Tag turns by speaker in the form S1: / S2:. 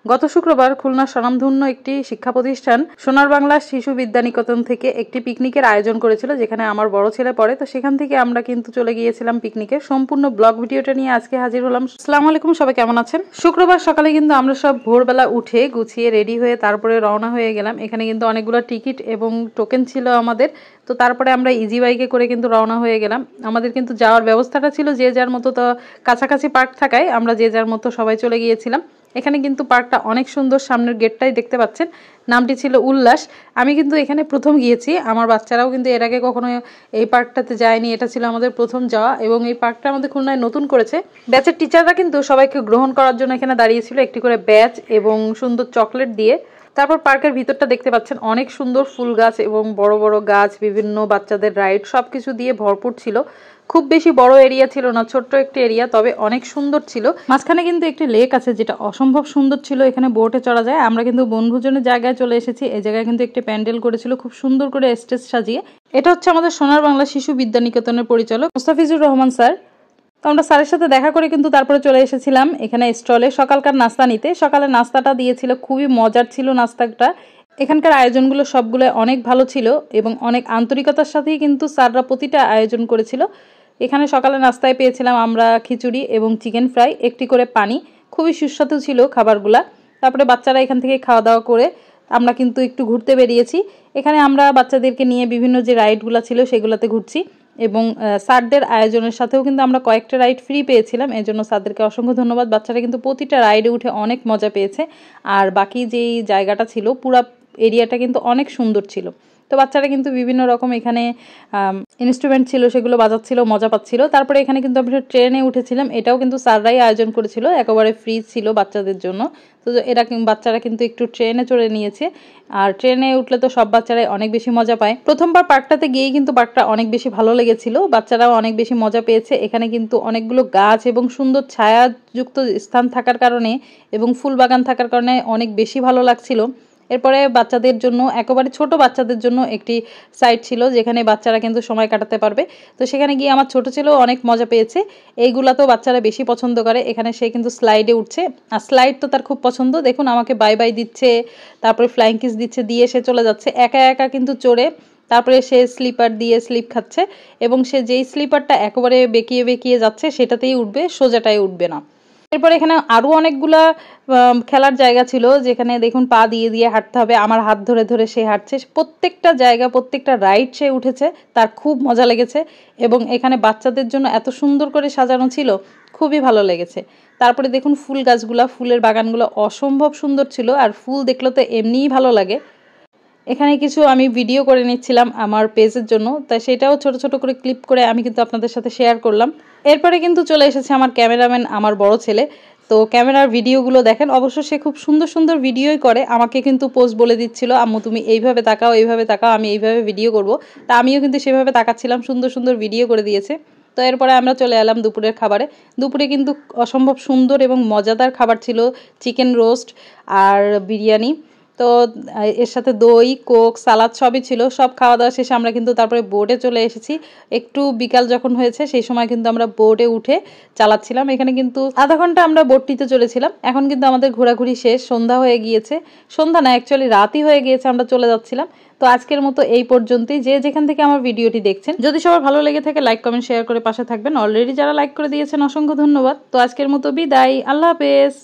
S1: গত শুক্রবার খুলনা স্বনামধন্য একটি শিক্ষা প্রতিষ্ঠান সোনার বাংলা শিশু বিদ্যানিকেতন থেকে একটি পিকনিকের আয়োজন করেছিল, যেখানে আমার বড় ছেলে পড়ে। তো সেখান থেকে আমরা কিন্তু চলে গিয়েছিলাম পিকনিকে। সম্পূর্ণ ব্লগ ভিডিওটা নিয়ে আজকে হাজির হলাম। আসসালামু আলাইকুম, সবাই কেমন আছেন? শুক্রবার সকালে কিন্তু আমরা সব ভোরবেলা উঠে গুছিয়ে রেডি হয়ে তারপরে রওনা হয়ে গেলাম। এখানে কিন্তু অনেকগুলো টিকিট এবং টোকেন ছিল আমাদের। তো তারপরে আমরা ইজি বাইকে করে কিন্তু রওনা হয়ে গেলাম। আমাদের কিন্তু যাওয়ার ব্যবস্থাটা ছিল যে যার মতো, তো কাছাকাছি পার্ক থাকায় আমরা যে যার মতো সবাই চলে গিয়েছিলাম। এখানে কিন্তু পার্কটা অনেক সুন্দর, সামনের গেটটাই দেখতে পাচ্ছেন, নামটি ছিল উল্লাস। আমি কিন্তু এখানে প্রথম গিয়েছি, আমার বাচ্চারাও কিন্তু এর আগে কখনো এই পার্কটাতে যায়নি। এটা ছিল আমাদের প্রথম যাওয়া এবং এই পার্কটা আমাদের খুলনায় নতুন করেছে। ব্যাচের টিচাররা কিন্তু সবাইকে গ্রহণ করার জন্য এখানে দাঁড়িয়েছিল, একটি করে ব্যাচ এবং সুন্দর চকলেট দিয়ে। তারপর পার্কের ভিতরটা দেখতে পাচ্ছেন, অনেক সুন্দর ফুল গাছ এবং বড় বড় গাছ, বিভিন্ন বাচ্চাদের রাইড সবকিছু দিয়ে ভরপুর ছিল। খুব বেশি বড় এরিয়া ছিল না, ছোট্ট একটি এরিয়া, তবে অনেক সুন্দর ছিল। মাঝখানে কিন্তু একটি লেক আছে যেটা অসম্ভব সুন্দর ছিল, এখানে বোটে চড়া যায়। আমরা কিন্তু বনভোজনের জায়গায় চলে এসেছি। এই জায়গায় কিন্তু একটি প্যান্ডেল করেছিল খুব সুন্দর করে স্টেজ সাজিয়ে। এটা হচ্ছে আমাদের সোনার বাংলা শিশু বিদ্যানিকেতনের পরিচালক মুস্তাফিজুর রহমান স্যার। তো আমরা স্যারের সাথে দেখা করে কিন্তু তারপরে চলে এসেছিলাম এখানে স্টলে সকালকার নাস্তা নিতে। সকালে নাস্তাটা দিয়েছিল, খুবই মজার ছিল নাস্তাটা। এখানকার আয়োজনগুলো সবগুলো অনেক ভালো ছিল এবং অনেক আন্তরিকতার সাথেই কিন্তু স্যাররা প্রতিটা আয়োজন করেছিল। এখানে সকালে নাস্তায় পেয়েছিলাম আমরা খিচুড়ি এবং চিকেন ফ্রাই, একটি করে পানি। খুবই সুস্বাদু ছিল খাবারগুলা। তারপরে বাচ্চারা এখান থেকে খাওয়া দাওয়া করে আমরা কিন্তু একটু ঘুরতে বেরিয়েছি। এখানে আমরা বাচ্চাদেরকে নিয়ে বিভিন্ন যে রাইডগুলো ছিল সেগুলোতে ঘুরছি এবং স্যারদের আয়োজনের সাথেও কিন্তু আমরা কয়েকটা রাইড ফ্রি পেয়েছিলাম। এর জন্য স্যারদেরকে অসংখ্য ধন্যবাদ। বাচ্চারা কিন্তু প্রতিটা রাইডে উঠে অনেক মজা পেয়েছে। আর বাকি যেই জায়গাটা ছিল, পুরো এরিয়াটা কিন্তু অনেক সুন্দর ছিল। তো বাচ্চারা কিন্তু বিভিন্ন রকম এখানে ইনস্ট্রুমেন্ট ছিল, সেগুলো বাজাচ্ছিল, মজা পাচ্ছিল। তারপরে এখানে কিন্তু আমরা ট্রেনে উঠেছিলাম, এটাও কিন্তু স্যাররাই আয়োজন করেছিল, একেবারে ফ্রি ছিল বাচ্চাদের জন্য। তো এরা বাচ্চারা কিন্তু একটু ট্রেনে চড়ে নিয়েছে। আর ট্রেনে উঠলে তো সব বাচ্চারাই অনেক বেশি মজা পায়। প্রথমবার পার্কটাতে গিয়েই কিন্তু পার্কটা অনেক বেশি ভালো লেগেছিল, বাচ্চারাও অনেক বেশি মজা পেয়েছে। এখানে কিন্তু অনেকগুলো গাছ এবং সুন্দর ছায়াযুক্ত স্থান থাকার কারণে এবং ফুল বাগান থাকার কারণে অনেক বেশি ভালো লাগছিল। এরপরে বাচ্চাদের জন্য, একেবারে ছোট বাচ্চাদের জন্য একটি সাইট ছিল যেখানে বাচ্চারা কিন্তু সময় কাটাতে পারবে। তো সেখানে গিয়ে আমার ছোট ছেলেও অনেক মজা পেয়েছে। এইগুলাতেও বাচ্চারা বেশি পছন্দ করে। এখানে সে কিন্তু স্লাইডে উঠছে, আর স্লাইড তো তার খুব পছন্দ। দেখুন আমাকে বাই বাই দিচ্ছে, তারপরে ফ্লাইং কিস দিচ্ছে, দিয়ে সে চলে যাচ্ছে একা একা কিন্তু চড়ে। তারপরে সে স্লিপার দিয়ে স্লিপ খাচ্ছে এবং সে যেই স্লিপারটা একেবারে বেঁকিয়ে বেঁকিয়ে যাচ্ছে সেটাতেই উঠবে, সোজাটাই উঠবে না। এরপর এখানে আরো অনেকগুলা খেলার জায়গা ছিল, যেখানে দেখুন পা দিয়ে দিয়ে হাঁটতে হবে, আমার হাত ধরে ধরে সে হাঁটছে। প্রত্যেকটা জায়গা, প্রত্যেকটা রাইড সে উঠেছে, তার খুব মজা লেগেছে। এবং এখানে বাচ্চাদের জন্য এত সুন্দর করে সাজানো ছিল, খুবই ভালো লেগেছে। তারপরে দেখুন ফুল গাছগুলা, ফুলের বাগানগুলো অসম্ভব সুন্দর ছিল, আর ফুল দেখলে তো এমনিই ভালো লাগে। এখানে কিছু আমি ভিডিও করে নিচ্ছিলাম আমার পেজের জন্য, তাই সেটাও ছোট ছোট করে ক্লিপ করে আমি কিন্তু আপনাদের সাথে শেয়ার করলাম। এরপরে কিন্তু চলে এসেছে আমার ক্যামেরাম্যান, আমার বড় ছেলে। তো ক্যামেরার ভিডিওগুলো দেখেন, অবশ্য সে খুব সুন্দর সুন্দর ভিডিওই করে। আমাকে কিন্তু পোজ বলে দিচ্ছিল, আম্মু তুমি এইভাবে তাকাও, এইভাবে তাকাও, আমি এইভাবে ভিডিও করব। তা আমিও কিন্তু সেভাবে তাকাচ্ছিলাম, সুন্দর সুন্দর ভিডিও করে দিয়েছে। তো এরপরে আমরা চলে এলাম দুপুরের খাবারে। দুপুরে কিন্তু অসম্ভব সুন্দর এবং মজাদার খাবার ছিল, চিকেন রোস্ট আর বিরিয়ানি। তো এর সাথে দই, কোক, সালাদ সবই ছিল। সব খাওয়া দাওয়া শেষে আমরা কিন্তু তারপরে বোটে চলে এসেছি। একটু বিকাল যখন হয়েছে সেই সময় কিন্তু আমরা বোটে উঠে চালাচ্ছিলাম। এখানে কিন্তু আধা ঘন্টা আমরা বোটটিতে চলেছিলাম। এখন কিন্তু আমাদের ঘোরাঘুরি শেষ, সন্ধ্যা হয়ে গিয়েছে। সন্ধ্যা না, অ্যাকচুয়ালি রাতই হয়ে গিয়েছে, আমরা চলে যাচ্ছিলাম। তো আজকের মতো এই পর্যন্তই। যে যেখান থেকে আমার ভিডিওটি দেখছেন, যদি সবার ভালো লেগে থাকে লাইক কমেন্ট শেয়ার করে পাশে থাকবেন। অলরেডি যারা লাইক করে দিয়েছেন অসংখ্য ধন্যবাদ। তো আজকের মতো বিদায়, আল্লাহ হাফেজ।